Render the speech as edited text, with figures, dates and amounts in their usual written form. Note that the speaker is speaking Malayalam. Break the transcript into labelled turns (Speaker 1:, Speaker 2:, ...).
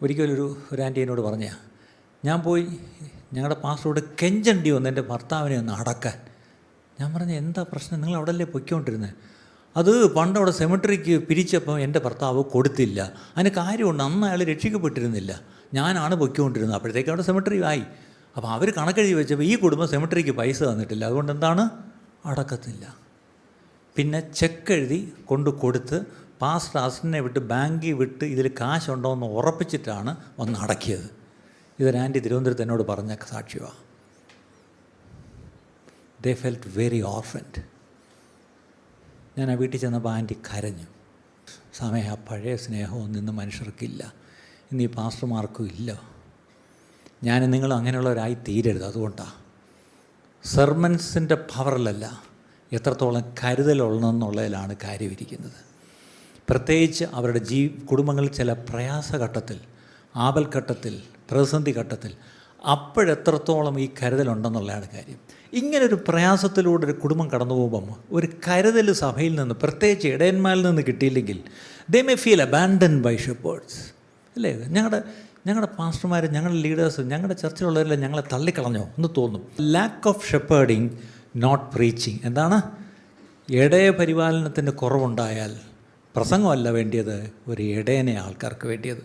Speaker 1: ഒരു ആൻറ്റി എന്നോട് പറഞ്ഞ, ഞാൻ പോയി ഞങ്ങളുടെ പാസ്റ്ററോട് കെഞ്ചണ്ടി വന്ന് എൻ്റെ ഭർത്താവിനെ ഒന്ന് അടക്കാൻ. ഞാൻ പറഞ്ഞു, എന്താ പ്രശ്നം, നിങ്ങൾ അവിടെ അല്ലേ പൊയ്ക്കൊണ്ടിരുന്നത്? അത് പണ്ട് അവിടെ സെമിട്രിക്ക് പിരിച്ചപ്പോൾ എൻ്റെ ഭർത്താവ് കൊടുത്തില്ല. അതിന് കാര്യമുണ്ട്, അന്ന് അയാൾ രക്ഷിക്കപ്പെട്ടിരുന്നില്ല, ഞാനാണ് പൊയ്ക്കൊണ്ടിരുന്നത്. അപ്പോഴത്തേക്ക് അവിടെ സെമിട്രി ആയി. അപ്പോൾ അവർ കണക്കെഴുതി വെച്ചപ്പോൾ ഈ കുടുംബം സെമിട്രിക്ക് പൈസ തന്നിട്ടില്ല, അതുകൊണ്ട് എന്താണ്, അടക്കത്തില്ല. പിന്നെ ചെക്ക് എഴുതി കൊടുത്ത് പാസ്റ്റർ അസിനെ വിട്ട് ബാങ്കിൽ വിട്ട് ഇതിൽ കാശുണ്ടോ എന്ന് ഉറപ്പിച്ചിട്ടാണ് വന്ന് അടക്കിയത്. ഇതൊരു ആൻറ്റി തിരുവനന്തപുരത്ത് എന്നോട് പറഞ്ഞ സാക്ഷ്യമാണ്. ദേ ഫെൽറ്റ് വെരി ഓർഫൻഡ്. ഞാൻ ആ വീട്ടിൽ ചെന്നപ്പോൾ ആൻറ്റി കരഞ്ഞു. സമയം ആ പഴയ സ്നേഹമൊന്നും ഇന്ന് മനുഷ്യർക്കില്ല, ഇന്ന് ഈ പാസ്റ്റർമാർക്കും ഇല്ല. ഞാൻ നിങ്ങൾ അങ്ങനെയുള്ളവരായി തീരരുത്. അതുകൊണ്ടാണ് സെർമൻസിൻ്റെ പവറിലല്ല, എത്രത്തോളം കരുതലുള്ളതെന്നുള്ളതിലാണ് കാര്യമിരിക്കുന്നത്. പ്രത്യേകിച്ച് അവരുടെ കുടുംബങ്ങളിൽ ചില പ്രയാസഘട്ടത്തിൽ, ആപൽഘട്ടത്തിൽ, പ്രതിസന്ധി ഘട്ടത്തിൽ അപ്പോഴെത്രത്തോളം ഈ കരുതലുണ്ടെന്നുള്ളതാണ് കാര്യം. ഇങ്ങനൊരു പ്രയാസത്തിലൂടെ ഒരു കുടുംബം കടന്നു പോകുമ്പം ഒരു കരുതൽ സഭയിൽ നിന്ന്, പ്രത്യേകിച്ച് ഇടയന്മാരിൽ നിന്ന് കിട്ടിയില്ലെങ്കിൽ, they may feel abandoned by shepherds അല്ലേ. ഞങ്ങളുടെ പാസ്റ്റർമാർ, ഞങ്ങളുടെ ലീഡേഴ്സ്, ഞങ്ങളുടെ ചർച്ചിലുള്ളവരെല്ലാം ഞങ്ങളെ തള്ളിക്കളഞ്ഞോ എന്ന് തോന്നും. Lack of shepherding, not preaching. എന്താണ്? ഇടയ പരിപാലനത്തിൻ്റെ കുറവുണ്ടായാൽ പ്രസംഗമല്ല വേണ്ടിയത്, ഒരു ഇടയനെ ആൾക്കാർക്ക് വേണ്ടിയത്.